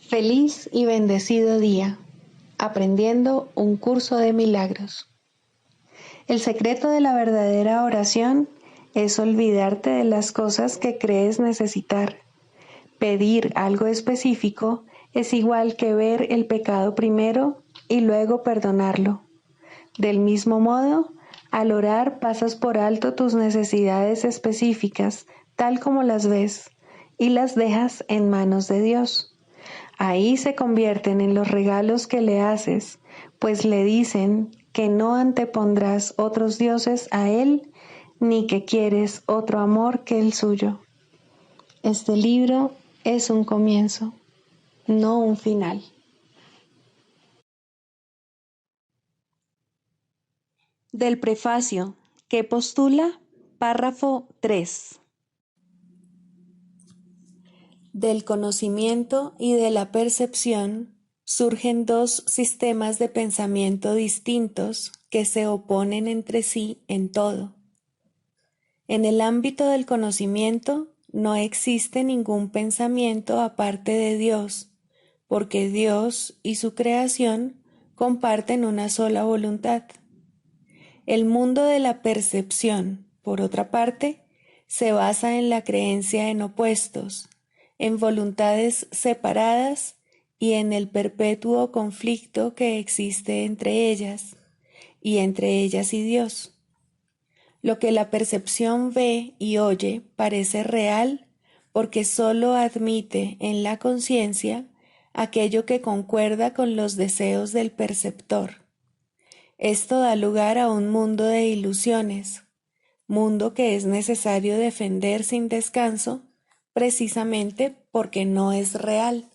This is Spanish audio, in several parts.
Feliz y bendecido día, aprendiendo un curso de milagros. El secreto de la verdadera oración es olvidarte de las cosas que crees necesitar. Pedir algo específico es igual que ver el pecado primero y luego perdonarlo. Del mismo modo, al orar pasas por alto tus necesidades específicas, tal como las ves, y las dejas en manos de Dios. Ahí se convierten en los regalos que le haces, pues le dicen que no antepondrás otros dioses a Él, ni que quieres otro amor que el suyo. Este libro es un comienzo, no un final. Del prefacio, que postula, párrafo 3. Del conocimiento y de la percepción surgen dos sistemas de pensamiento distintos que se oponen entre sí en todo. En el ámbito del conocimiento no existe ningún pensamiento aparte de Dios, porque Dios y su creación comparten una sola voluntad. El mundo de la percepción, por otra parte, se basa en la creencia en opuestos, en voluntades separadas y en el perpetuo conflicto que existe entre ellas y Dios. Lo que la percepción ve y oye parece real porque sólo admite en la conciencia aquello que concuerda con los deseos del perceptor. Esto da lugar a un mundo de ilusiones, mundo que es necesario defender sin descanso, precisamente porque no es real.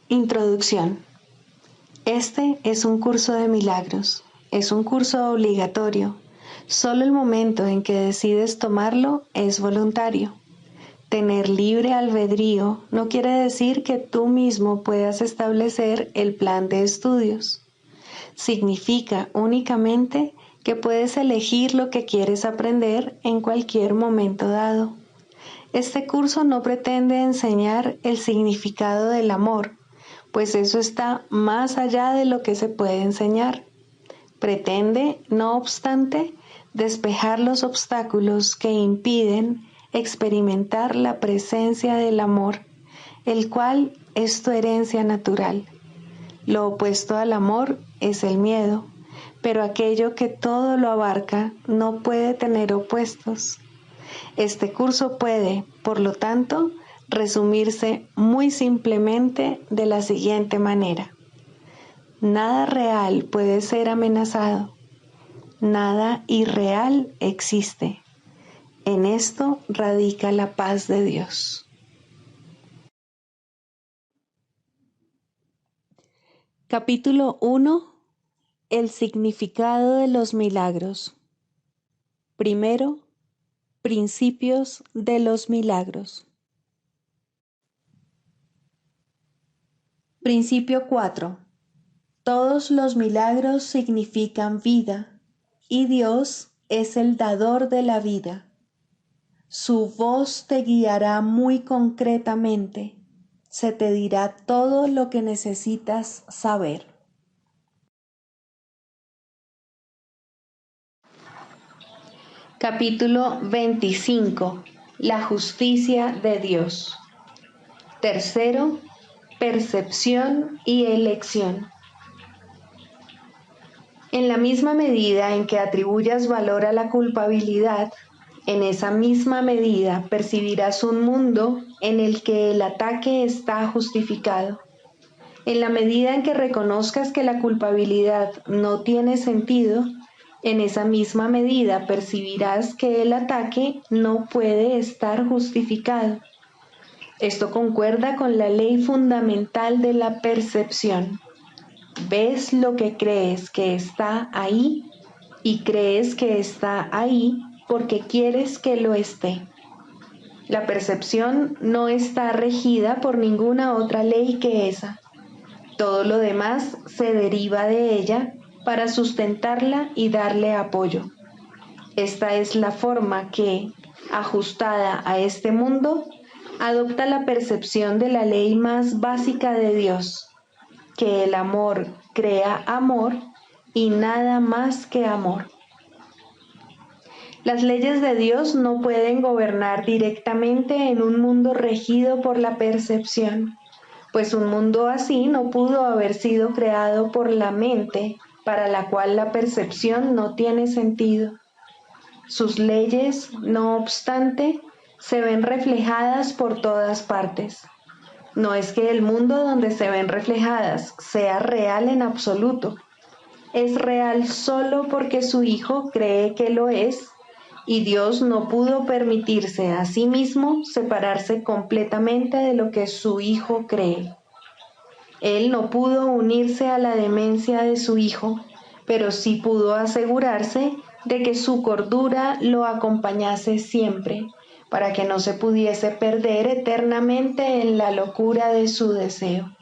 Introducción. Este es un curso de milagros, es un curso obligatorio. Solo el momento en que decides tomarlo es voluntario. Tener libre albedrío no quiere decir que tú mismo puedas establecer el plan de estudios. Significa únicamente que puedes elegir lo que quieres aprender en cualquier momento dado. Este curso no pretende enseñar el significado del amor, pues eso está más allá de lo que se puede enseñar. Pretende, no obstante, despejar los obstáculos que impiden experimentar la presencia del amor, el cual es tu herencia natural. Lo opuesto al amor es el miedo, pero aquello que todo lo abarca no puede tener opuestos. Este curso puede, por lo tanto, resumirse muy simplemente de la siguiente manera. Nada real puede ser amenazado. Nada irreal existe. En esto radica la paz de Dios. Capítulo 1. El significado de los milagros. Primero, principios de los milagros. Principio 4. Todos los milagros significan vida, y Dios es el dador de la vida. Su voz te guiará muy concretamente. Se te dirá todo lo que necesitas saber. Capítulo 25. La justicia de Dios. Tercero, percepción y elección. En la misma medida en que atribuyas valor a la culpabilidad, en esa misma medida percibirás un mundo en el que el ataque está justificado. En la medida en que reconozcas que la culpabilidad no tiene sentido, en esa misma medida percibirás que el ataque no puede estar justificado. Esto concuerda con la ley fundamental de la percepción. Ves lo que crees que está ahí y crees que está ahí porque quieres que lo esté. La percepción no está regida por ninguna otra ley que esa. Todo lo demás se deriva de ella para sustentarla y darle apoyo. Esta es la forma que, ajustada a este mundo, adopta la percepción de la ley más básica de Dios, que el amor crea amor y nada más que amor. Las leyes de Dios no pueden gobernar directamente en un mundo regido por la percepción, pues un mundo así no pudo haber sido creado por la mente, para la cual la percepción no tiene sentido. Sus leyes, no obstante, se ven reflejadas por todas partes. No es que el mundo donde se ven reflejadas sea real en absoluto. Es real solo porque su Hijo cree que lo es, y Dios no pudo permitirse a sí mismo separarse completamente de lo que su Hijo cree. Él no pudo unirse a la demencia de su Hijo, pero sí pudo asegurarse de que su cordura lo acompañase siempre, para que no se pudiese perder eternamente en la locura de su deseo.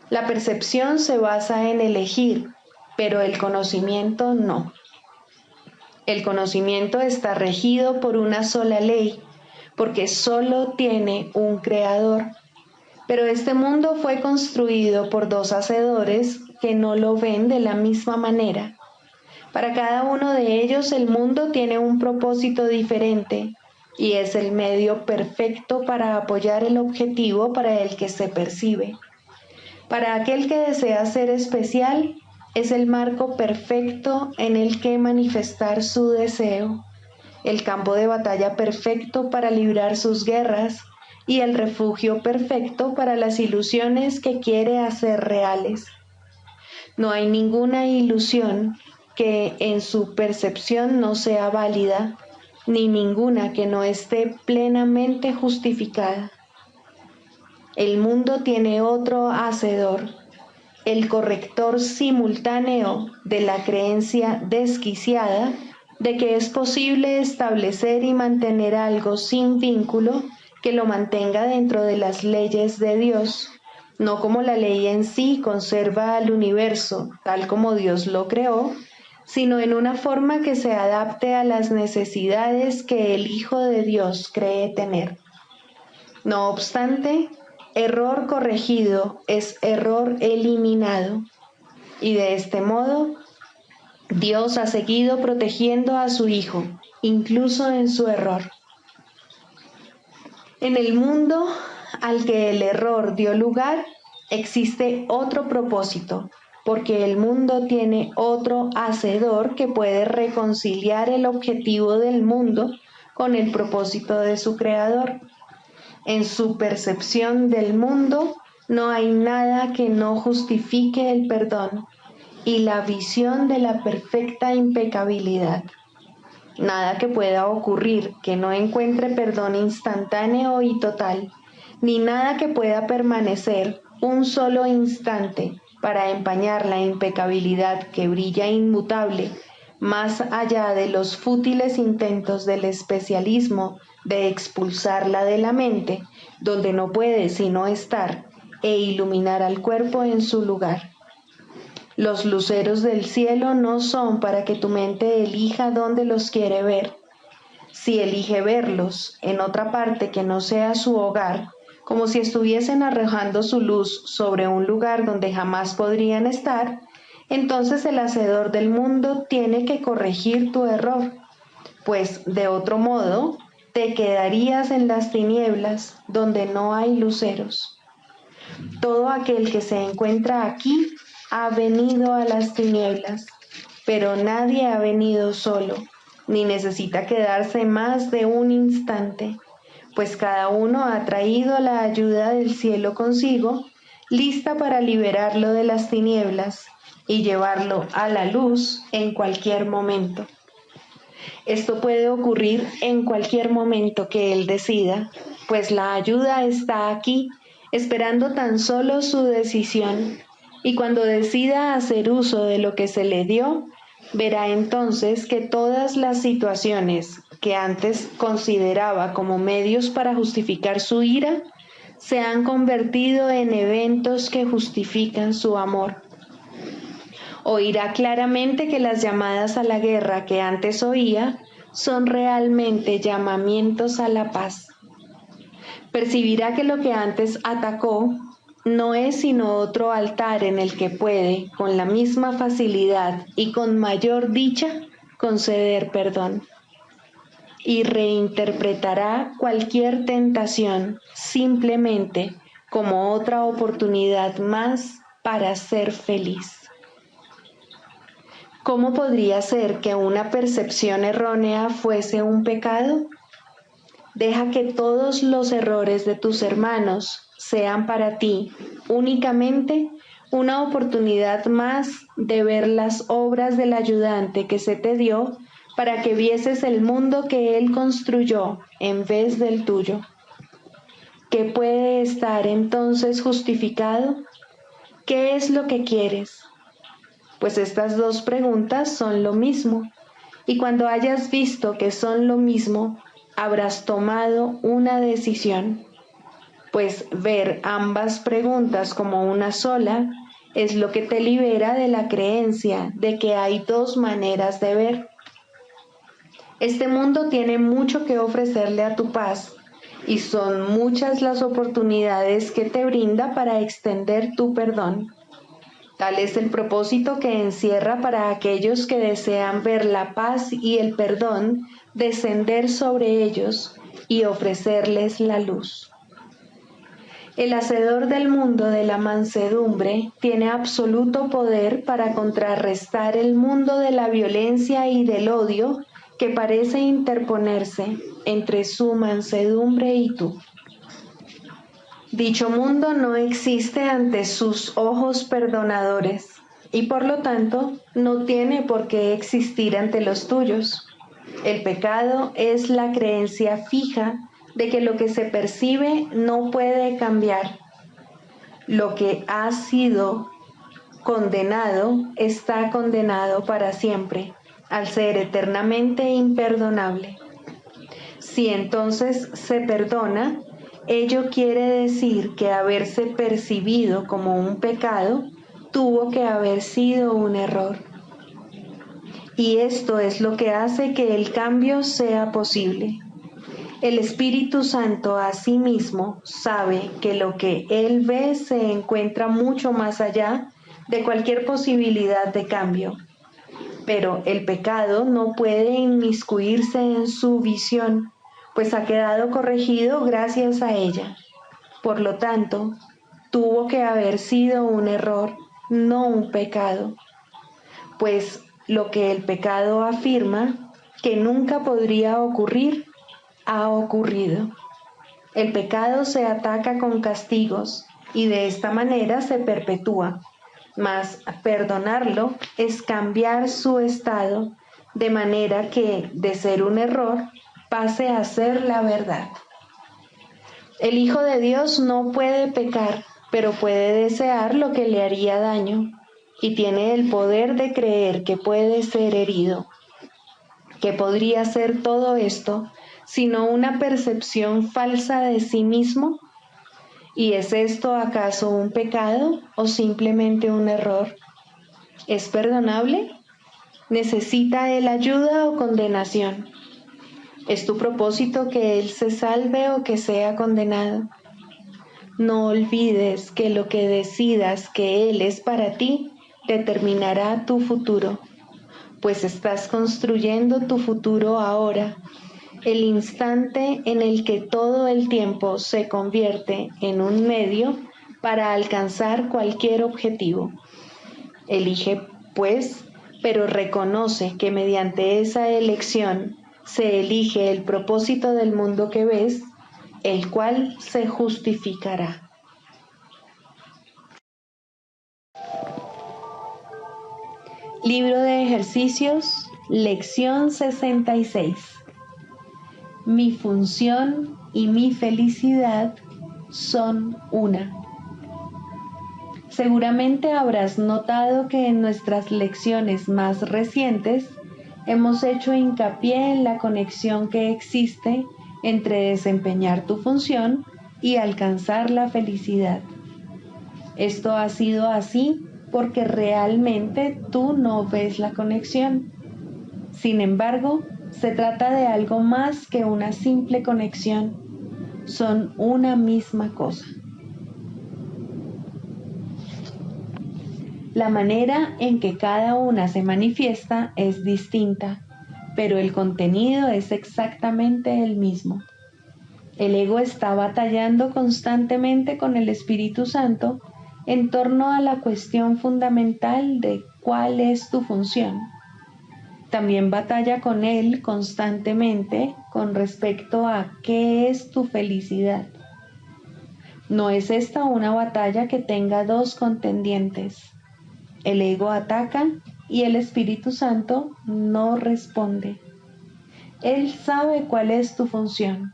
La percepción se basa en elegir, pero el conocimiento no. El conocimiento está regido por una sola ley, porque solo tiene un creador. Pero este mundo fue construido por dos hacedores que no lo ven de la misma manera. Para cada uno de ellos el mundo tiene un propósito diferente y es el medio perfecto para apoyar el objetivo para el que se percibe. Para aquel que desea ser especial, es el marco perfecto en el que manifestar su deseo, el campo de batalla perfecto para librar sus guerras y el refugio perfecto para las ilusiones que quiere hacer reales. No hay ninguna ilusión que en su percepción no sea válida, ni ninguna que no esté plenamente justificada. El mundo tiene otro hacedor, el corrector simultáneo de la creencia desquiciada de que es posible establecer y mantener algo sin vínculo que lo mantenga dentro de las leyes de Dios, no como la ley en sí conserva al universo tal como Dios lo creó, sino en una forma que se adapte a las necesidades que el Hijo de Dios cree tener. No obstante, error corregido es error eliminado, y de este modo Dios ha seguido protegiendo a su Hijo, incluso en su error. En el mundo al que el error dio lugar, existe otro propósito, porque el mundo tiene otro hacedor que puede reconciliar el objetivo del mundo con el propósito de su creador. En su percepción del mundo no hay nada que no justifique el perdón y la visión de la perfecta impecabilidad. Nada que pueda ocurrir que no encuentre perdón instantáneo y total, ni nada que pueda permanecer un solo instante para empañar la impecabilidad que brilla inmutable, más allá de los fútiles intentos del especialismo de expulsarla de la mente, donde no puede sino estar, e iluminar al cuerpo en su lugar. Los luceros del cielo no son para que tu mente elija dónde los quiere ver. Si elige verlos en otra parte que no sea su hogar, como si estuviesen arrojando su luz sobre un lugar donde jamás podrían estar, entonces el hacedor del mundo tiene que corregir tu error, pues de otro modo te quedarías en las tinieblas donde no hay luceros. Todo aquel que se encuentra aquí ha venido a las tinieblas, pero nadie ha venido solo, ni necesita quedarse más de un instante, pues cada uno ha traído la ayuda del cielo consigo, lista para liberarlo de las tinieblas y llevarlo a la luz en cualquier momento. Esto puede ocurrir en cualquier momento que él decida, pues la ayuda está aquí, esperando tan solo su decisión, y cuando decida hacer uso de lo que se le dio, verá entonces que todas las situaciones que antes consideraba como medios para justificar su ira, se han convertido en eventos que justifican su amor. Oirá claramente que las llamadas a la guerra que antes oía son realmente llamamientos a la paz. Percibirá que lo que antes atacó no es sino otro altar en el que puede, con la misma facilidad y con mayor dicha, conceder perdón. Y reinterpretará cualquier tentación simplemente como otra oportunidad más para ser feliz. ¿Cómo podría ser que una percepción errónea fuese un pecado? Deja que todos los errores de tus hermanos sean para ti únicamente una oportunidad más de ver las obras del ayudante que se te dio para que vieses el mundo que él construyó en vez del tuyo. ¿Qué puede estar entonces justificado? ¿Qué es lo que quieres? Pues estas dos preguntas son lo mismo, y cuando hayas visto que son lo mismo, habrás tomado una decisión, pues ver ambas preguntas como una sola es lo que te libera de la creencia de que hay dos maneras de ver. Este mundo tiene mucho que ofrecerle a tu paz, y son muchas las oportunidades que te brinda para extender tu perdón. Tal es el propósito que encierra para aquellos que desean ver la paz y el perdón descender sobre ellos y ofrecerles la luz. El hacedor del mundo de la mansedumbre tiene absoluto poder para contrarrestar el mundo de la violencia y del odio que parece interponerse entre su mansedumbre y tú. Dicho mundo no existe ante sus ojos perdonadores y por lo tanto no tiene por qué existir ante los tuyos. El pecado es la creencia fija de que lo que se percibe no puede cambiar. Lo que ha sido condenado está condenado para siempre, al ser eternamente imperdonable. Si entonces se perdona, ello quiere decir que haberse percibido como un pecado tuvo que haber sido un error. Y esto es lo que hace que el cambio sea posible. El Espíritu Santo asimismo sabe que lo que Él ve se encuentra mucho más allá de cualquier posibilidad de cambio. Pero el pecado no puede inmiscuirse en su visión, pues ha quedado corregido gracias a ella. Por lo tanto, tuvo que haber sido un error, no un pecado. Pues lo que el pecado afirma que nunca podría ocurrir, ha ocurrido. El pecado se ataca con castigos y de esta manera se perpetúa. Mas perdonarlo es cambiar su estado de manera que, de ser un error, pase a ser la verdad. El Hijo de Dios no puede pecar, pero puede desear lo que le haría daño, y tiene el poder de creer que puede ser herido. ¿Qué podría ser todo esto, sino una percepción falsa de sí mismo? ¿Y es esto acaso un pecado o simplemente un error? ¿Es perdonable? ¿Necesita él ayuda o condenación? ¿Es tu propósito que él se salve o que sea condenado? No olvides que lo que decidas que él es para ti determinará tu futuro, pues estás construyendo tu futuro ahora, el instante en el que todo el tiempo se convierte en un medio para alcanzar cualquier objetivo. Elige, pues, pero reconoce que mediante esa elección se elige el propósito del mundo que ves, el cual se justificará. Libro de ejercicios, lección 66. Mi función y mi felicidad son una. Seguramente habrás notado que en nuestras lecciones más recientes hemos hecho hincapié en la conexión que existe entre desempeñar tu función y alcanzar la felicidad. Esto ha sido así porque realmente tú no ves la conexión. Sin embargo, Se trata de algo más que una simple conexión. Son una misma cosa. La manera en que cada una se manifiesta es distinta, pero el contenido es exactamente el mismo. El ego está batallando constantemente con el Espíritu Santo en torno a la cuestión fundamental de cuál es tu función. También batalla con él constantemente con respecto a qué es tu felicidad. No es esta una batalla que tenga dos contendientes. El ego ataca y el Espíritu Santo no responde. Él sabe cuál es tu función.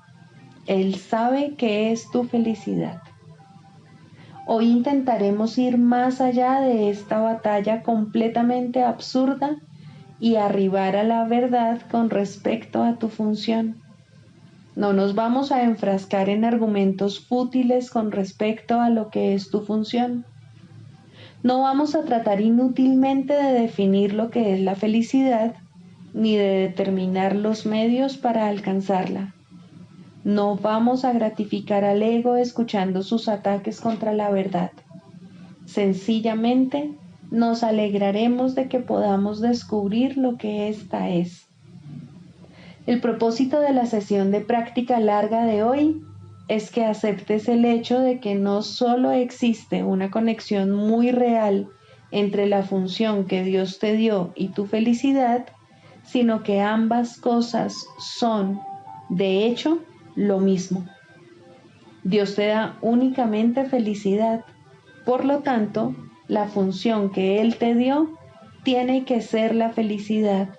Él sabe qué es tu felicidad. Hoy intentaremos ir más allá de esta batalla completamente absurda y arribar a la verdad con respecto a tu función. No nos vamos a enfrascar en argumentos fútiles con respecto a lo que es tu función. No vamos a tratar inútilmente de definir lo que es la felicidad, ni de determinar los medios para alcanzarla. No vamos a gratificar al ego escuchando sus ataques contra la verdad. Sencillamente, nos alegraremos de que podamos descubrir lo que ésta es. El propósito de la sesión de práctica larga de hoy es que aceptes el hecho de que no solo existe una conexión muy real entre la función que Dios te dio y tu felicidad, sino que ambas cosas son, de hecho, lo mismo. Dios te da únicamente felicidad, por lo tanto, la función que Él te dio tiene que ser la felicidad,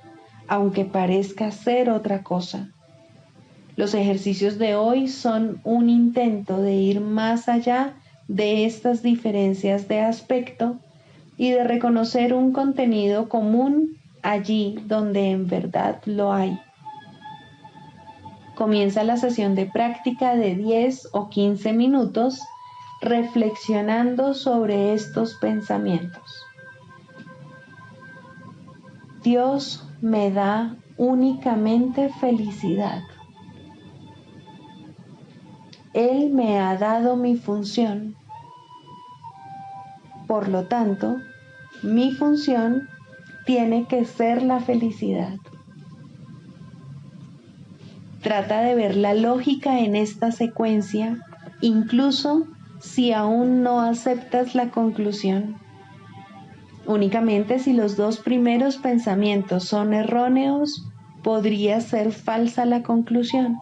aunque parezca ser otra cosa. Los ejercicios de hoy son un intento de ir más allá de estas diferencias de aspecto y de reconocer un contenido común allí donde en verdad lo hay. Comienza la sesión de práctica de 10 o 15 minutos reflexionando sobre estos pensamientos. Dios me da únicamente felicidad. Él me ha dado mi función. Por lo tanto, mi función tiene que ser la felicidad. Trata de ver la lógica en esta secuencia, incluso si aún no aceptas la conclusión. Únicamente si los dos primeros pensamientos son erróneos, podría ser falsa la conclusión.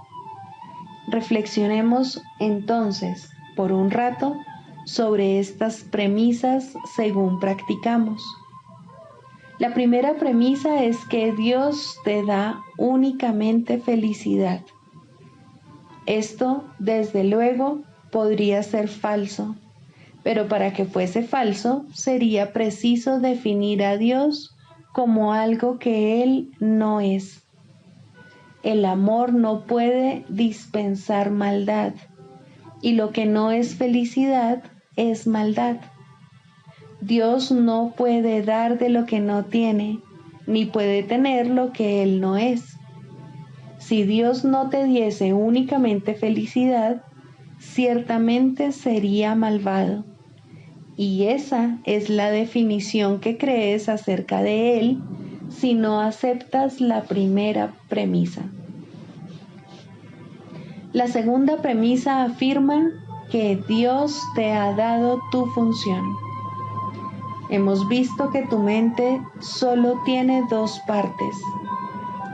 Reflexionemos entonces por un rato sobre estas premisas según practicamos. La primera premisa es que Dios te da únicamente felicidad. Esto, desde luego, podría ser falso, pero para que fuese falso, sería preciso definir a Dios como algo que Él no es. El amor no puede dispensar maldad, y lo que no es felicidad es maldad. Dios no puede dar de lo que no tiene, ni puede tener lo que Él no es. Si Dios no te diese únicamente felicidad, ciertamente sería malvado. Y esa es la definición que crees acerca de Él si no aceptas la primera premisa. La segunda premisa afirma que Dios te ha dado tu función. Hemos visto que tu mente solo tiene dos partes.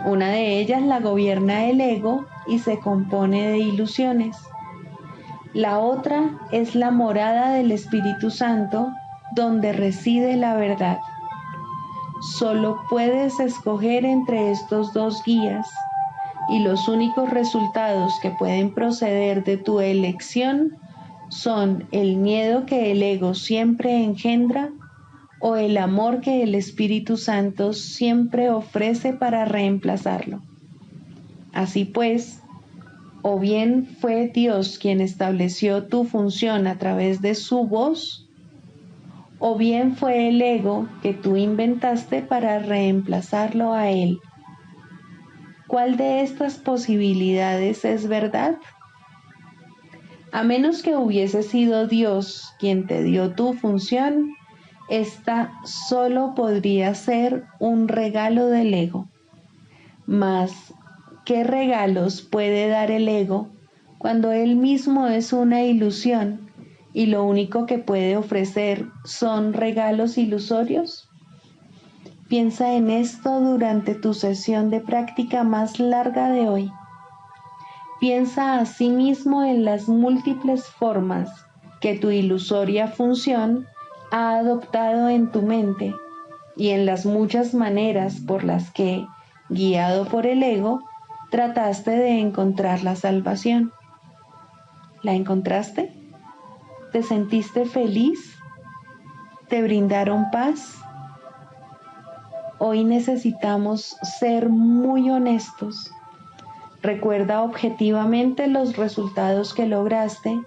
Una de ellas la gobierna el ego y se compone de ilusiones. La otra es la morada del Espíritu Santo, donde reside la verdad. Solo puedes escoger entre estos dos guías, y los únicos resultados que pueden proceder de tu elección son el miedo que el ego siempre engendra o el amor que el Espíritu Santo siempre ofrece para reemplazarlo. Así pues, o bien fue Dios quien estableció tu función a través de su voz, o bien fue el ego que tú inventaste para reemplazarlo a Él. ¿Cuál de estas posibilidades es verdad? A menos que hubiese sido Dios quien te dio tu función, esta solo podría ser un regalo del ego. Mas, ¿qué regalos puede dar el ego cuando él mismo es una ilusión y lo único que puede ofrecer son regalos ilusorios? Piensa en esto durante tu sesión de práctica más larga de hoy. Piensa asimismo en las múltiples formas que tu ilusoria función ha adoptado en tu mente y en las muchas maneras por las que, guiado por el ego, trataste de encontrar la salvación. ¿La encontraste? ¿Te sentiste feliz? ¿Te brindaron paz? Hoy necesitamos ser muy honestos. Recuerda objetivamente los resultados que lograste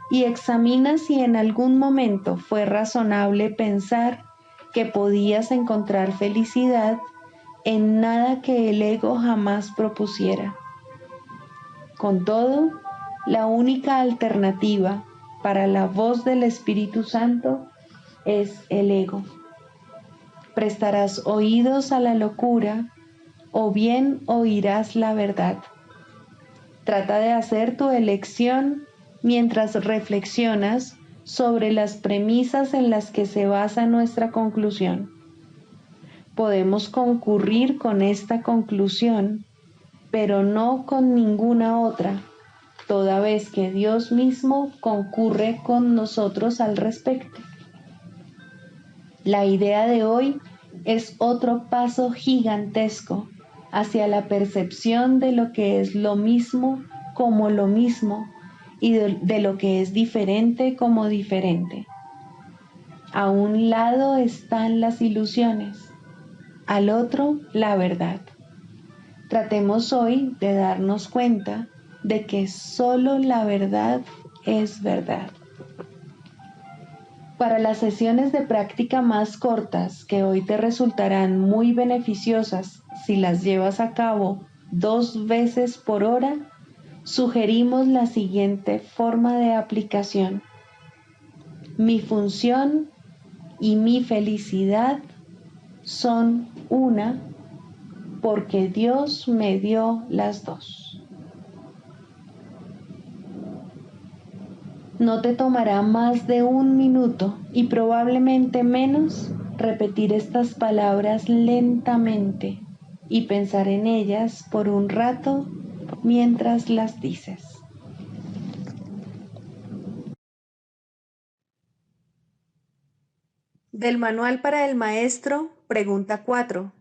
y examina si en algún momento fue razonable pensar que podías encontrar felicidad en nada que el ego jamás propusiera. Con todo, la única alternativa para la voz del Espíritu Santo es el ego. Prestarás oídos a la locura o bien oirás la verdad. Trata de hacer tu elección mientras reflexionas sobre las premisas en las que se basa nuestra conclusión. Podemos concurrir con esta conclusión, pero no con ninguna otra, toda vez que Dios mismo concurre con nosotros al respecto. La idea de hoy es otro paso gigantesco hacia la percepción de lo que es lo mismo como lo mismo y de lo que es diferente como diferente. A un lado están las ilusiones, al otro la verdad. Tratemos hoy de darnos cuenta de que solo la verdad es verdad. Para las sesiones de práctica más cortas, que hoy te resultarán muy beneficiosas si las llevas a cabo 2 veces por hora, sugerimos la siguiente forma de aplicación. Mi función y mi felicidad son una porque Dios me dio las dos. No te tomará más de 1 minuto y probablemente menos repetir estas palabras lentamente y pensar en ellas por un rato mientras las dices. Del Manual para el Maestro, pregunta 4.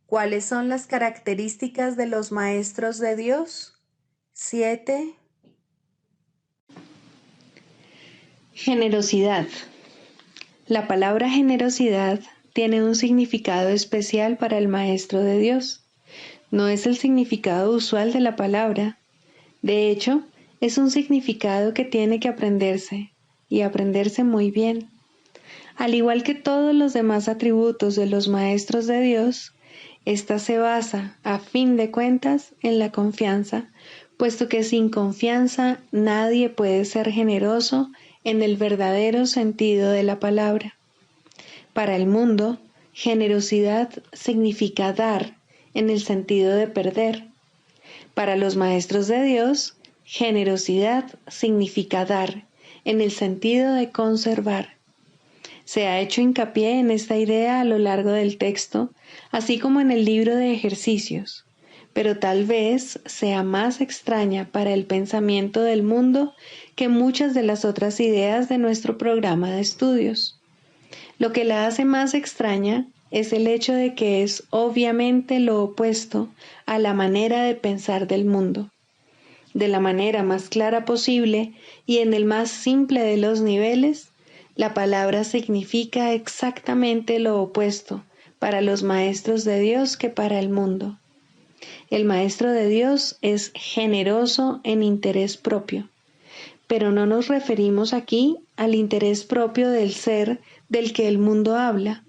¿Cuáles son las características de los maestros de Dios? 7. Generosidad. La palabra generosidad tiene un significado especial para el Maestro de Dios. No es el significado usual de la palabra. De hecho, es un significado que tiene que aprenderse, y aprenderse muy bien. Al igual que todos los demás atributos de los Maestros de Dios, esta se basa, a fin de cuentas, en la confianza, puesto que sin confianza nadie puede ser generoso en el verdadero sentido de la palabra. Para el mundo, generosidad significa dar en el sentido de perder. Para los maestros de Dios, generosidad significa dar en el sentido de conservar. Se ha hecho hincapié en esta idea a lo largo del texto, así como en el libro de ejercicios, pero tal vez sea más extraña para el pensamiento del mundo que muchas de las otras ideas de nuestro programa de estudios. Lo que la hace más extraña es el hecho de que es obviamente lo opuesto a la manera de pensar del mundo. De la manera más clara posible y en el más simple de los niveles, la palabra significa exactamente lo opuesto para los maestros de Dios que para el mundo. El maestro de Dios es generoso en interés propio, pero no nos referimos aquí al interés propio del ser del que el mundo habla.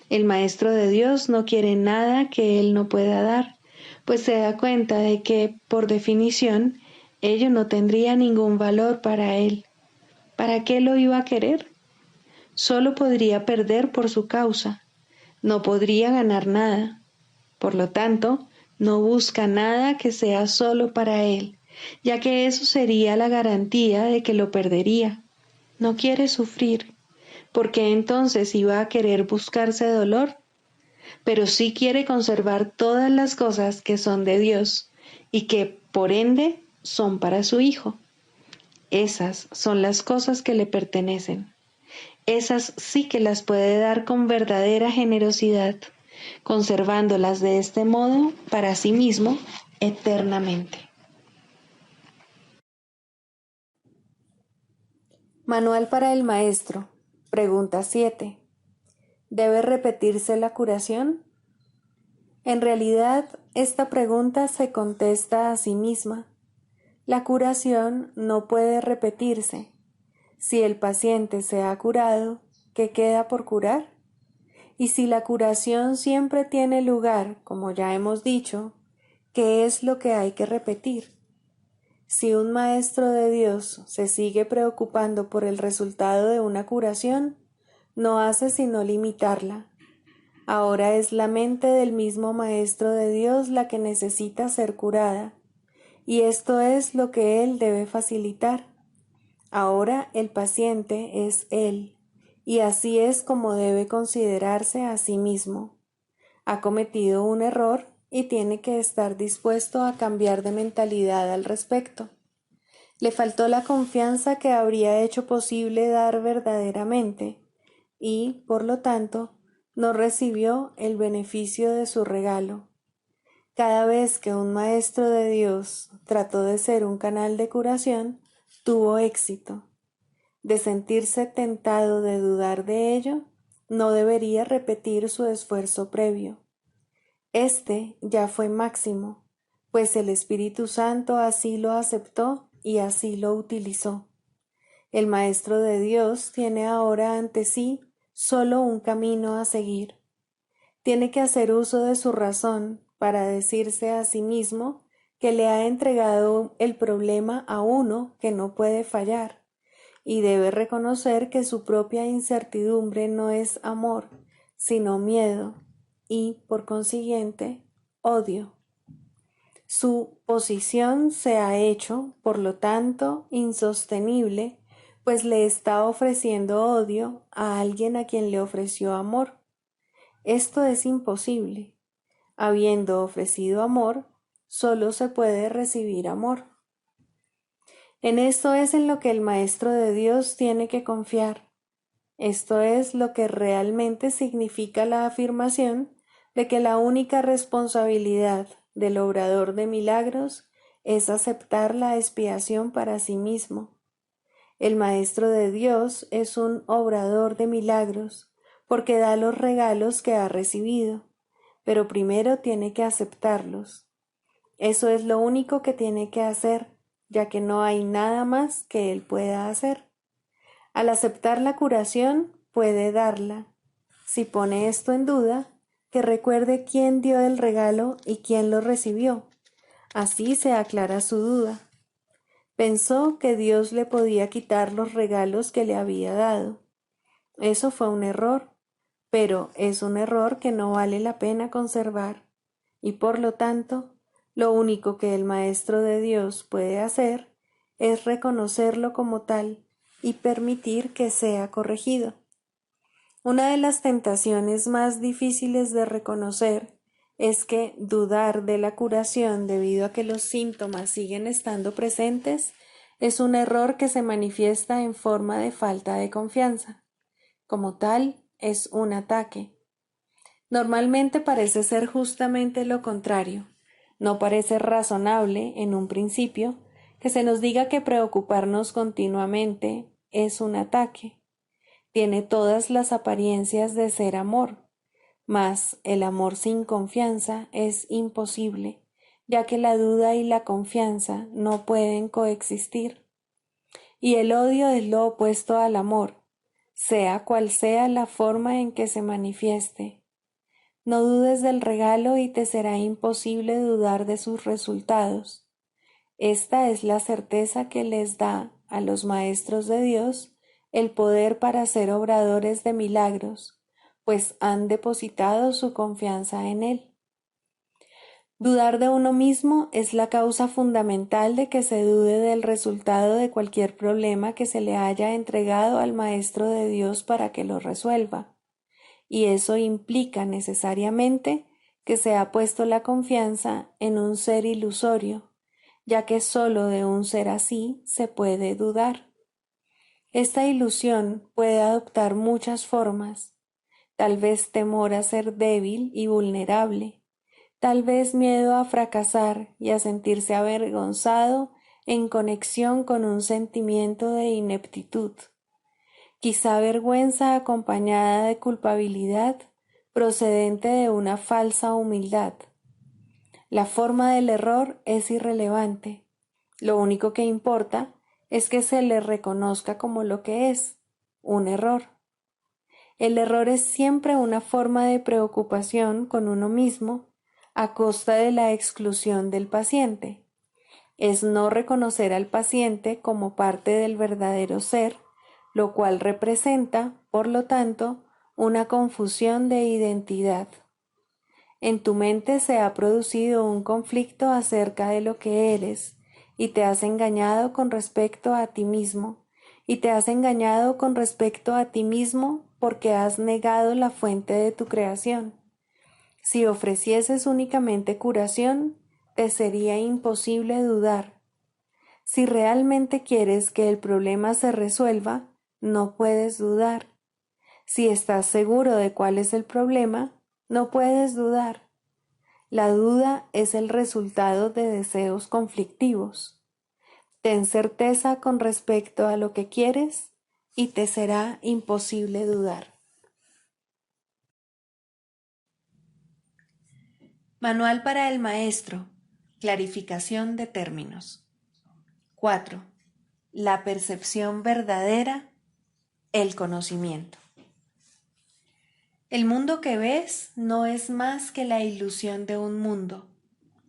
El maestro de Dios no quiere nada que él no pueda dar, pues se da cuenta de que, por definición, ello no tendría ningún valor para él. ¿Para qué lo iba a querer? Solo podría perder por su causa, no podría ganar nada. Por lo tanto, no busca nada que sea solo para él, ya que eso sería la garantía de que lo perdería. No quiere sufrir, porque entonces iba a querer buscarse dolor, pero sí quiere conservar todas las cosas que son de Dios y que, por ende, son para su Hijo. Esas son las cosas que le pertenecen. Esas sí que las puede dar con verdadera generosidad, conservándolas de este modo para sí mismo eternamente. Manual para el maestro. Pregunta 7. ¿Debe repetirse la curación? En realidad, esta pregunta se contesta a sí misma. La curación no puede repetirse. Si el paciente se ha curado, ¿qué queda por curar? Y si la curación siempre tiene lugar, como ya hemos dicho, ¿qué es lo que hay que repetir? Si un maestro de Dios se sigue preocupando por el resultado de una curación, no hace sino limitarla. Ahora es la mente del mismo Maestro de Dios la que necesita ser curada, y esto es lo que Él debe facilitar. Ahora el paciente es Él, y así es como debe considerarse a sí mismo. Ha cometido un error y tiene que estar dispuesto a cambiar de mentalidad al respecto. Le faltó la confianza que habría hecho posible dar verdaderamente, y, por lo tanto, no recibió el beneficio de su regalo. Cada vez que un maestro de Dios trató de ser un canal de curación, tuvo éxito. De sentirse tentado de dudar de ello, no debería repetir su esfuerzo previo. Este ya fue máximo, pues el Espíritu Santo así lo aceptó y así lo utilizó. El Maestro de Dios tiene ahora ante sí solo un camino a seguir. Tiene que hacer uso de su razón para decirse a sí mismo que le ha entregado el problema a uno que no puede fallar, y debe reconocer que su propia incertidumbre no es amor, sino miedo, y, por consiguiente, odio. Su posición se ha hecho, por lo tanto, insostenible, pues le está ofreciendo odio a alguien a quien le ofreció amor. Esto es imposible. Habiendo ofrecido amor, solo se puede recibir amor. En esto es en lo que el Maestro de Dios tiene que confiar. Esto es lo que realmente significa la afirmación de que la única responsabilidad del obrador de milagros es aceptar la expiación para sí mismo. El Maestro de Dios es un obrador de milagros porque da los regalos que ha recibido, pero primero tiene que aceptarlos. Eso es lo único que tiene que hacer, ya que no hay nada más que él pueda hacer. Al aceptar la curación, puede darla. Si pone esto en duda, que recuerde quién dio el regalo y quién lo recibió. Así se aclara su duda. Pensó que Dios le podía quitar los regalos que le había dado. Eso fue un error, pero es un error que no vale la pena conservar, y por lo tanto, lo único que el Maestro de Dios puede hacer es reconocerlo como tal y permitir que sea corregido. Una de las tentaciones más difíciles de reconocer es que dudar de la curación debido a que los síntomas siguen estando presentes es un error que se manifiesta en forma de falta de confianza. Como tal, es un ataque. Normalmente parece ser justamente lo contrario. No parece razonable, en un principio, que se nos diga que preocuparnos continuamente es un ataque. Tiene todas las apariencias de ser amor, mas el amor sin confianza es imposible, ya que la duda y la confianza no pueden coexistir. Y el odio es lo opuesto al amor, sea cual sea la forma en que se manifieste. No dudes del regalo y te será imposible dudar de sus resultados. Esta es la certeza que les da a los maestros de Dios el poder para ser obradores de milagros, pues han depositado su confianza en Él. Dudar de uno mismo es la causa fundamental de que se dude del resultado de cualquier problema que se le haya entregado al Maestro de Dios para que lo resuelva, y eso implica necesariamente que se ha puesto la confianza en un ser ilusorio, ya que sólo de un ser así se puede dudar. Esta ilusión puede adoptar muchas formas, tal vez temor a ser débil y vulnerable, tal vez miedo a fracasar y a sentirse avergonzado en conexión con un sentimiento de ineptitud, quizá vergüenza acompañada de culpabilidad procedente de una falsa humildad. La forma del error es irrelevante. Lo único que importa es que se le reconozca como lo que es, un error. El error es siempre una forma de preocupación con uno mismo a costa de la exclusión del paciente. Es no reconocer al paciente como parte del verdadero ser, lo cual representa, por lo tanto, una confusión de identidad. En tu mente se ha producido un conflicto acerca de lo que eres, y te has engañado con respecto a ti mismo, y te has engañado con respecto a ti mismo porque has negado la fuente de tu creación. Si ofrecieses únicamente curación, te sería imposible dudar. Si realmente quieres que el problema se resuelva, no puedes dudar. Si estás seguro de cuál es el problema, no puedes dudar. La duda es el resultado de deseos conflictivos. Ten certeza con respecto a lo que quieres y te será imposible dudar. Manual para el maestro. Clarificación de términos. 4. La percepción verdadera, el conocimiento. El mundo que ves no es más que la ilusión de un mundo.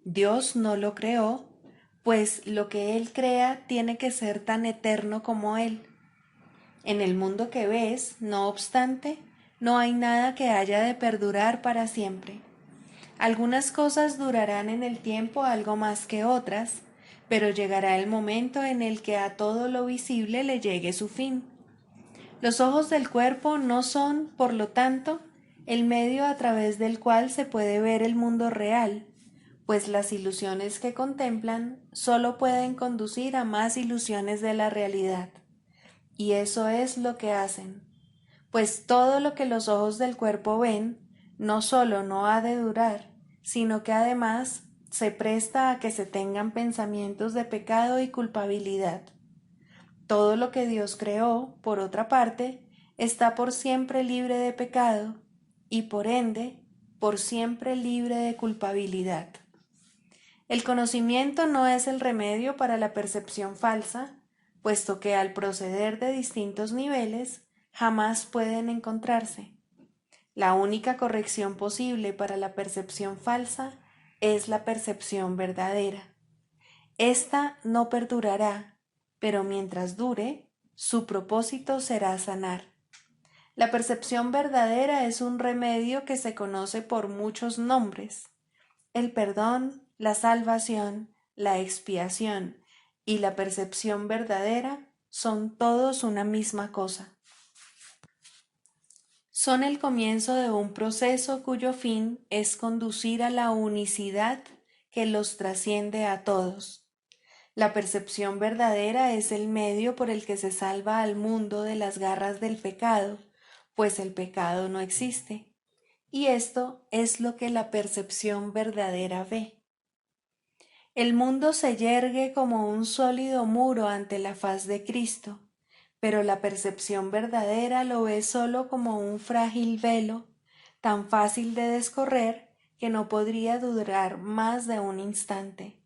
Dios no lo creó, pues lo que Él crea tiene que ser tan eterno como Él. En el mundo que ves, no obstante, no hay nada que haya de perdurar para siempre. Algunas cosas durarán en el tiempo algo más que otras, pero llegará el momento en el que a todo lo visible le llegue su fin. Los ojos del cuerpo no son, por lo tanto, el medio a través del cual se puede ver el mundo real, pues las ilusiones que contemplan solo pueden conducir a más ilusiones de la realidad. Y eso es lo que hacen, pues todo lo que los ojos del cuerpo ven no solo no ha de durar, sino que además se presta a que se tengan pensamientos de pecado y culpabilidad. Todo lo que Dios creó, por otra parte, está por siempre libre de pecado y por ende, por siempre libre de culpabilidad. El conocimiento no es el remedio para la percepción falsa, puesto que al proceder de distintos niveles jamás pueden encontrarse. La única corrección posible para la percepción falsa es la percepción verdadera. Esta no perdurará, pero mientras dure, su propósito será sanar. La percepción verdadera es un remedio que se conoce por muchos nombres: el perdón, la salvación, la expiación y la percepción verdadera son todos una misma cosa. Son el comienzo de un proceso cuyo fin es conducir a la unicidad que los trasciende a todos. La percepción verdadera es el medio por el que se salva al mundo de las garras del pecado, pues el pecado no existe. Y esto es lo que la percepción verdadera ve. El mundo se yergue como un sólido muro ante la faz de Cristo, pero la percepción verdadera lo ve solo como un frágil velo, tan fácil de descorrer que no podría durar más de un instante.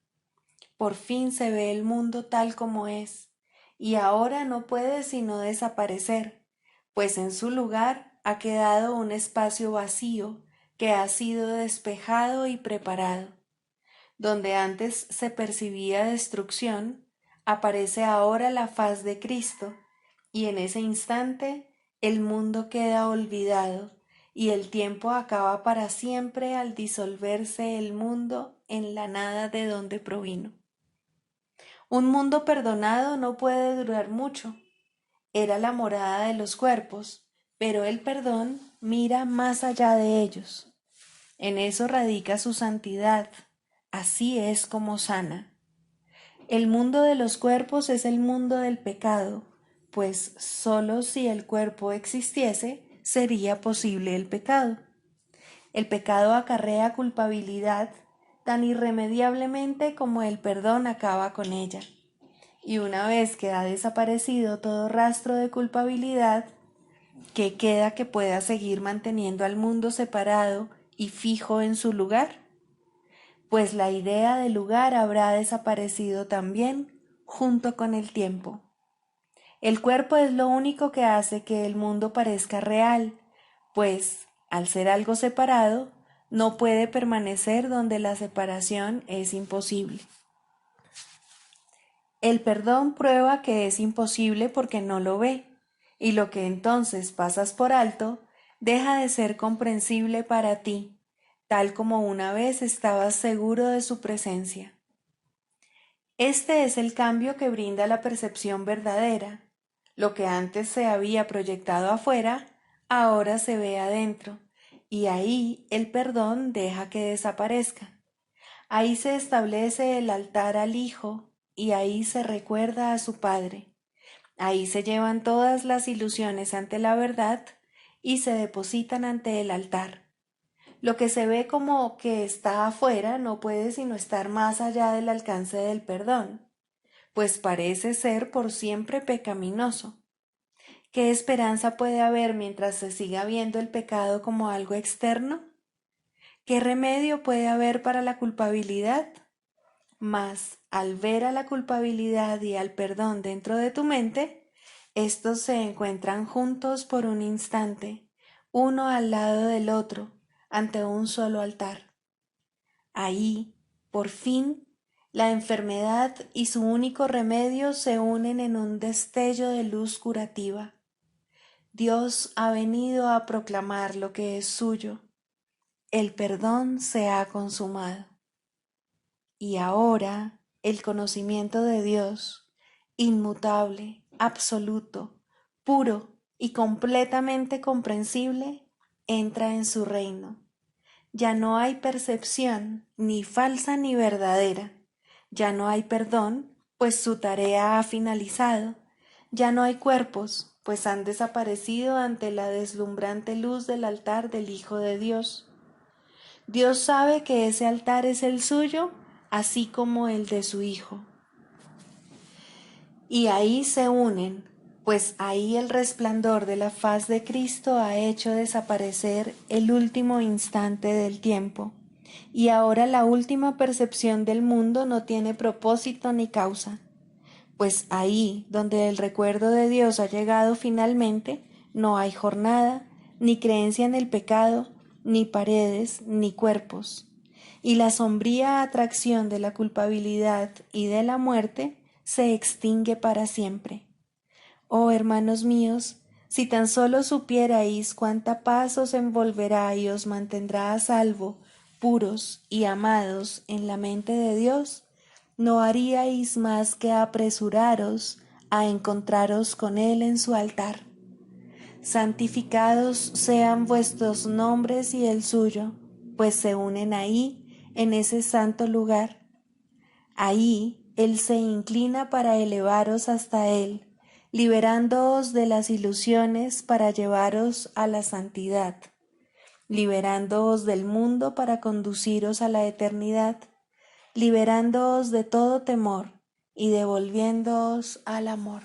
Por fin se ve el mundo tal como es, y ahora no puede sino desaparecer, pues en su lugar ha quedado un espacio vacío, que ha sido despejado y preparado. Donde antes se percibía destrucción, aparece ahora la faz de Cristo, y en ese instante el mundo queda olvidado y el tiempo acaba para siempre al disolverse el mundo en la nada de donde provino. Un mundo perdonado no puede durar mucho. Era la morada de los cuerpos, pero el perdón mira más allá de ellos. En eso radica su santidad. Así es como sana. El mundo de los cuerpos es el mundo del pecado, pues sólo si el cuerpo existiese sería posible el pecado. El pecado acarrea culpabilidad tan irremediablemente como el perdón acaba con ella. Y una vez que ha desaparecido todo rastro de culpabilidad, ¿qué queda que pueda seguir manteniendo al mundo separado y fijo en su lugar? Pues la idea de lugar habrá desaparecido también junto con el tiempo. El cuerpo es lo único que hace que el mundo parezca real, pues, al ser algo separado, no puede permanecer donde la separación es imposible. El perdón prueba que es imposible porque no lo ve, y lo que entonces pasas por alto deja de ser comprensible para ti, tal como una vez estabas seguro de su presencia. Este es el cambio que brinda la percepción verdadera. Lo que antes se había proyectado afuera, ahora se ve adentro, y ahí el perdón deja que desaparezca. Ahí se establece el altar al Hijo, y ahí se recuerda a su Padre. Ahí se llevan todas las ilusiones ante la verdad y se depositan ante el altar. Lo que se ve como que está afuera no puede sino estar más allá del alcance del perdón, pues parece ser por siempre pecaminoso. ¿Qué esperanza puede haber mientras se siga viendo el pecado como algo externo? ¿Qué remedio puede haber para la culpabilidad? Mas, al ver a la culpabilidad y al perdón dentro de tu mente, estos se encuentran juntos por un instante, uno al lado del otro, ante un solo altar. Ahí, por fin, la enfermedad y su único remedio se unen en un destello de luz curativa. Dios ha venido a proclamar lo que es suyo. El perdón se ha consumado. Y ahora el conocimiento de Dios, inmutable, absoluto, puro y completamente comprensible, entra en su reino. Ya no hay percepción, ni falsa ni verdadera. Ya no hay perdón, pues su tarea ha finalizado. Ya no hay cuerpos, pues han desaparecido ante la deslumbrante luz del altar del Hijo de Dios. Dios sabe que ese altar es el suyo, así como el de su Hijo. Y ahí se unen, pues ahí el resplandor de la faz de Cristo ha hecho desaparecer el último instante del tiempo, y ahora la última percepción del mundo no tiene propósito ni causa, pues ahí donde el recuerdo de Dios ha llegado finalmente, no hay jornada, ni creencia en el pecado, ni paredes, ni cuerpos, y la sombría atracción de la culpabilidad y de la muerte se extingue para siempre. Oh hermanos míos, si tan solo supierais cuánta paz os envolverá y os mantendrá a salvo, puros y amados en la mente de Dios, no haríais más que apresuraros a encontraros con Él en su altar. Santificados sean vuestros nombres y el suyo, pues se unen ahí, en ese santo lugar. Ahí Él se inclina para elevaros hasta Él, liberándoos de las ilusiones para llevaros a la santidad, liberándoos del mundo para conduciros a la eternidad, liberándoos de todo temor y devolviéndoos al amor.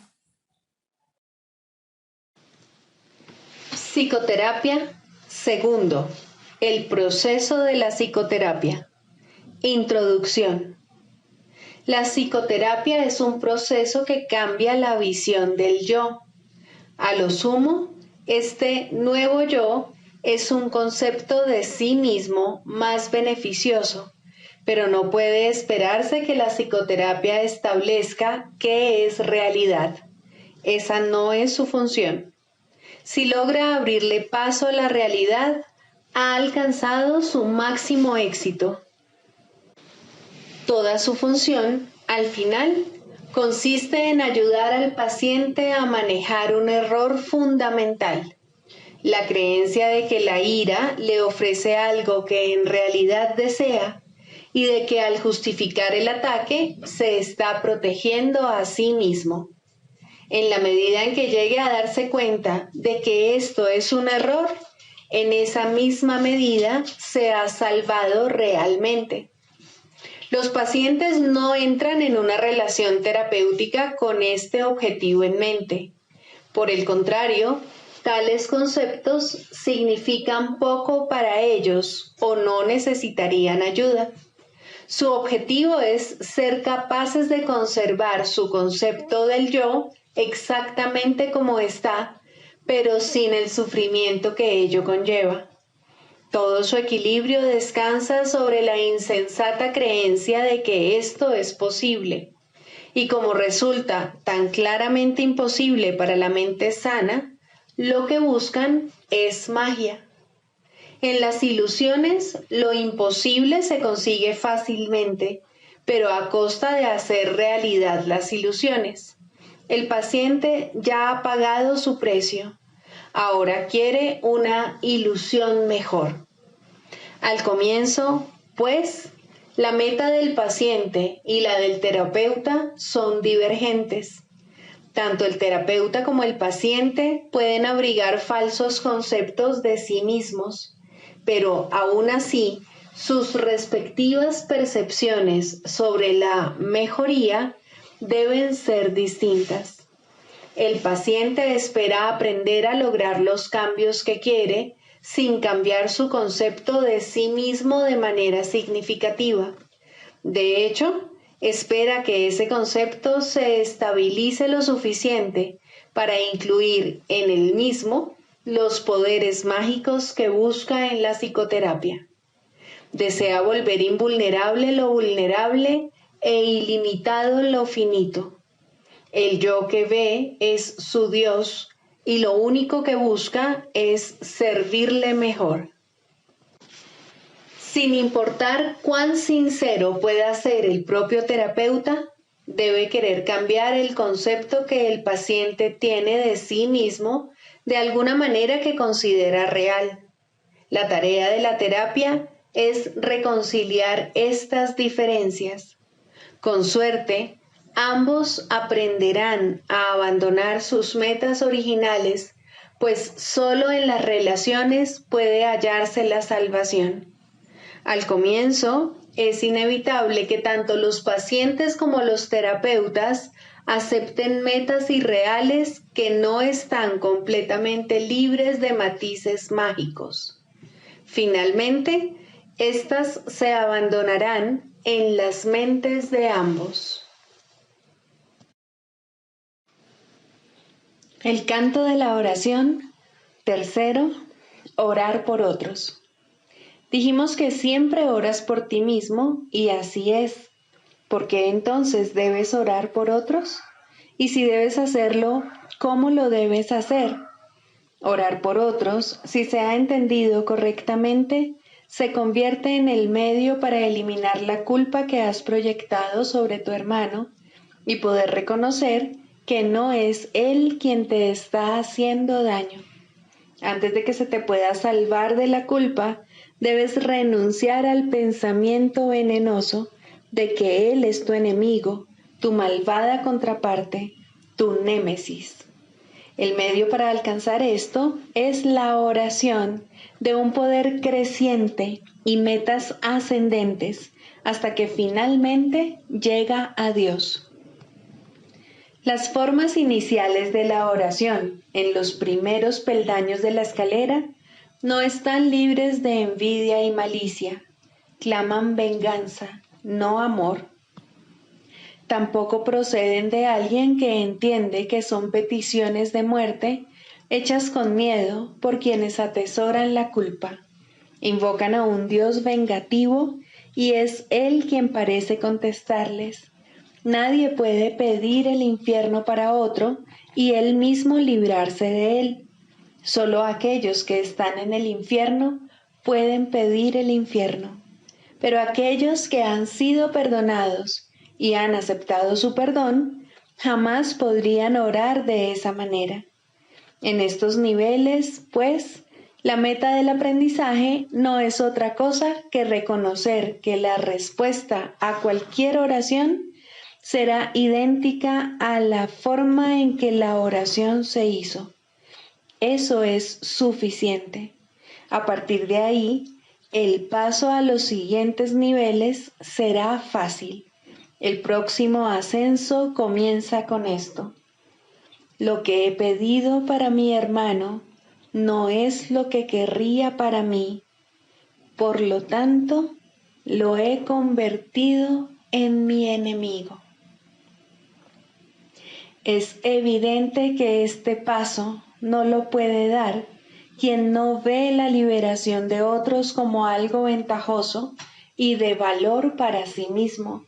Psicoterapia, segundo. El proceso de la psicoterapia. Introducción. La psicoterapia es un proceso que cambia la visión del yo. A lo sumo, este nuevo yo es un concepto de sí mismo más beneficioso, pero no puede esperarse que la psicoterapia establezca qué es realidad. Esa no es su función. Si logra abrirle paso a la realidad, ha alcanzado su máximo éxito. Toda su función, al final, consiste en ayudar al paciente a manejar un error fundamental: la creencia de que la ira le ofrece algo que en realidad desea y de que al justificar el ataque se está protegiendo a sí mismo. En la medida en que llegue a darse cuenta de que esto es un error, en esa misma medida se ha salvado realmente. Los pacientes no entran en una relación terapéutica con este objetivo en mente. Por el contrario, tales conceptos significan poco para ellos o no necesitarían ayuda. Su objetivo es ser capaces de conservar su concepto del yo exactamente como está, pero sin el sufrimiento que ello conlleva. Todo su equilibrio descansa sobre la insensata creencia de que esto es posible. Y como resulta tan claramente imposible para la mente sana, lo que buscan es magia. En las ilusiones, lo imposible se consigue fácilmente, pero a costa de hacer realidad las ilusiones. El paciente ya ha pagado su precio. Ahora quiere una ilusión mejor. Al comienzo, pues, la meta del paciente y la del terapeuta son divergentes. Tanto el terapeuta como el paciente pueden abrigar falsos conceptos de sí mismos, pero aún así, sus respectivas percepciones sobre la mejoría deben ser distintas. El paciente espera aprender a lograr los cambios que quiere sin cambiar su concepto de sí mismo de manera significativa. De hecho, espera que ese concepto se estabilice lo suficiente para incluir en él mismo los poderes mágicos que busca en la psicoterapia. Desea volver invulnerable lo vulnerable e ilimitado lo finito. El yo que ve es su Dios y lo único que busca es servirle mejor. Sin importar cuán sincero pueda ser el propio terapeuta, debe querer cambiar el concepto que el paciente tiene de sí mismo de alguna manera que considera real. La tarea de la terapia es reconciliar estas diferencias. Con suerte, ambos aprenderán a abandonar sus metas originales, pues solo en las relaciones puede hallarse la salvación. Al comienzo, es inevitable que tanto los pacientes como los terapeutas acepten metas irreales que no están completamente libres de matices mágicos. Finalmente, estas se abandonarán en las mentes de ambos. El canto de la oración. Tercero, orar por otros. Dijimos que siempre oras por ti mismo y así es. ¿Por qué entonces debes orar por otros? Y si debes hacerlo, ¿cómo lo debes hacer? Orar por otros, si se ha entendido correctamente, se convierte en el medio para eliminar la culpa que has proyectado sobre tu hermano y poder reconocer que no es él quien te está haciendo daño. Antes de que se te pueda salvar de la culpa, debes renunciar al pensamiento venenoso de que él es tu enemigo, tu malvada contraparte, tu némesis. El medio para alcanzar esto es la oración de un poder creciente y metas ascendentes hasta que finalmente llega a Dios. Las formas iniciales de la oración, en los primeros peldaños de la escalera, no están libres de envidia y malicia. Claman venganza, no amor. Tampoco proceden de alguien que entiende que son peticiones de muerte hechas con miedo por quienes atesoran la culpa. Invocan a un Dios vengativo y es Él quien parece contestarles. Nadie puede pedir el infierno para otro y Él mismo librarse de él. Solo aquellos que están en el infierno pueden pedir el infierno. Pero aquellos que han sido perdonados y han aceptado su perdón, jamás podrían orar de esa manera. En estos niveles, pues, la meta del aprendizaje no es otra cosa que reconocer que la respuesta a cualquier oración será idéntica a la forma en que la oración se hizo. Eso es suficiente. A partir de ahí, el paso a los siguientes niveles será fácil. El próximo ascenso comienza con esto. Lo que he pedido para mi hermano no es lo que querría para mí. Por lo tanto, lo he convertido en mi enemigo. Es evidente que este paso no lo puede dar quien no ve la liberación de otros como algo ventajoso y de valor para sí mismo.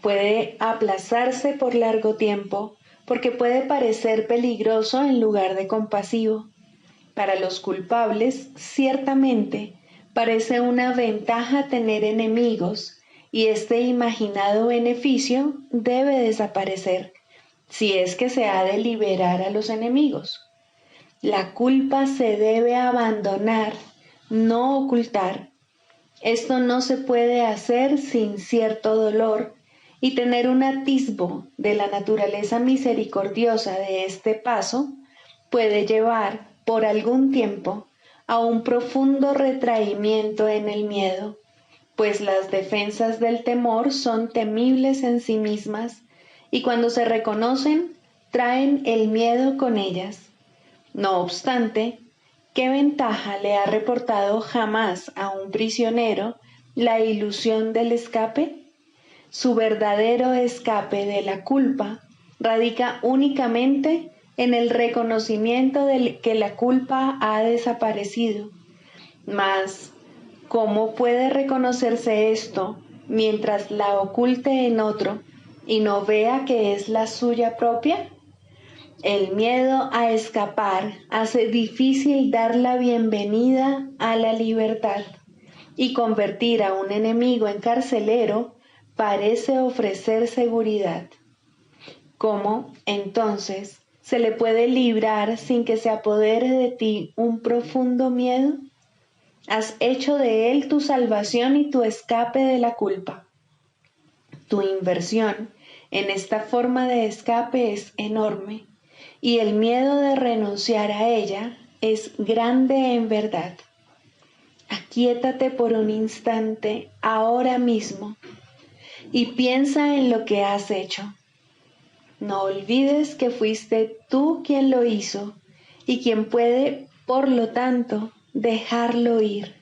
Puede aplazarse por largo tiempo porque puede parecer peligroso en lugar de compasivo. Para los culpables, ciertamente, parece una ventaja tener enemigos y este imaginado beneficio debe desaparecer si es que se ha de liberar a los enemigos. La culpa se debe abandonar, no ocultar. Esto no se puede hacer sin cierto dolor y tener un atisbo de la naturaleza misericordiosa de este paso puede llevar por algún tiempo a un profundo retraimiento en el miedo, pues las defensas del temor son temibles en sí mismas y cuando se reconocen traen el miedo con ellas. No obstante, ¿qué ventaja le ha reportado jamás a un prisionero la ilusión del escape? Su verdadero escape de la culpa radica únicamente en el reconocimiento de que la culpa ha desaparecido. Mas, ¿cómo puede reconocerse esto mientras la oculte en otro y no vea que es la suya propia? El miedo a escapar hace difícil dar la bienvenida a la libertad y convertir a un enemigo en carcelero parece ofrecer seguridad. ¿Cómo, entonces, se le puede librar sin que se apodere de ti un profundo miedo? Has hecho de él tu salvación y tu escape de la culpa. Tu inversión en esta forma de escape es enorme y el miedo de renunciar a ella es grande en verdad. Aquíétate por un instante ahora mismo y piensa en lo que has hecho. No olvides que fuiste tú quien lo hizo y quien puede, por lo tanto, dejarlo ir.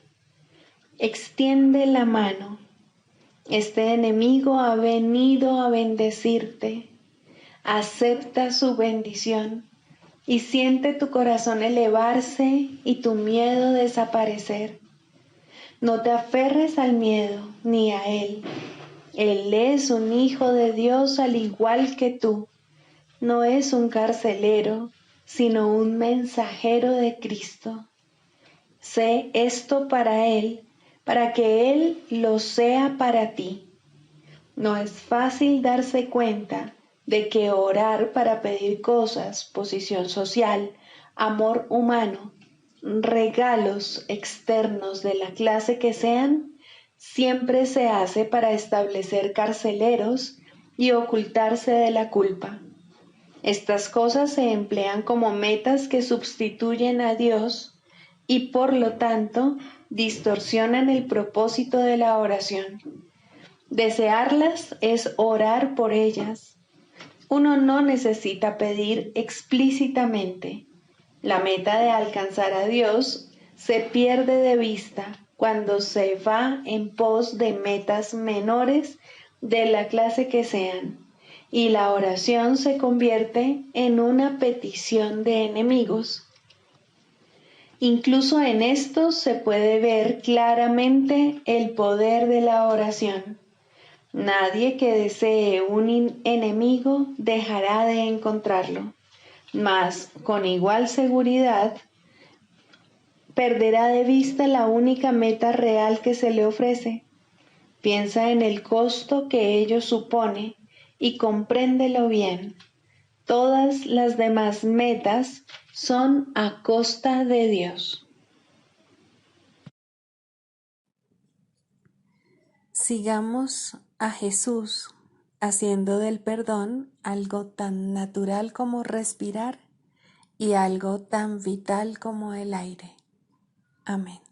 Extiende la mano. Este enemigo ha venido a bendecirte. Acepta su bendición y siente tu corazón elevarse y tu miedo desaparecer. No te aferres al miedo ni a él. Él es un hijo de Dios al igual que tú. No es un carcelero, sino un mensajero de Cristo. Sé esto para él, para que él lo sea para ti. No es fácil darse cuenta de que orar para pedir cosas, posición social, amor humano, regalos externos de la clase que sean, siempre se hace para establecer carceleros y ocultarse de la culpa. Estas cosas se emplean como metas que sustituyen a Dios y por lo tanto distorsionan el propósito de la oración. Desearlas es orar por ellas. Uno no necesita pedir explícitamente. La meta de alcanzar a Dios se pierde de vista cuando se va en pos de metas menores de la clase que sean, y la oración se convierte en una petición de enemigos Incluso en esto se puede ver claramente el poder de la oración. Nadie que desee un enemigo dejará de encontrarlo, mas con igual seguridad perderá de vista la única meta real que se le ofrece. Piensa en el costo que ello supone y compréndelo bien. Todas las demás metas son a costa de Dios. Sigamos a Jesús haciendo del perdón algo tan natural como respirar y algo tan vital como el aire. Amén.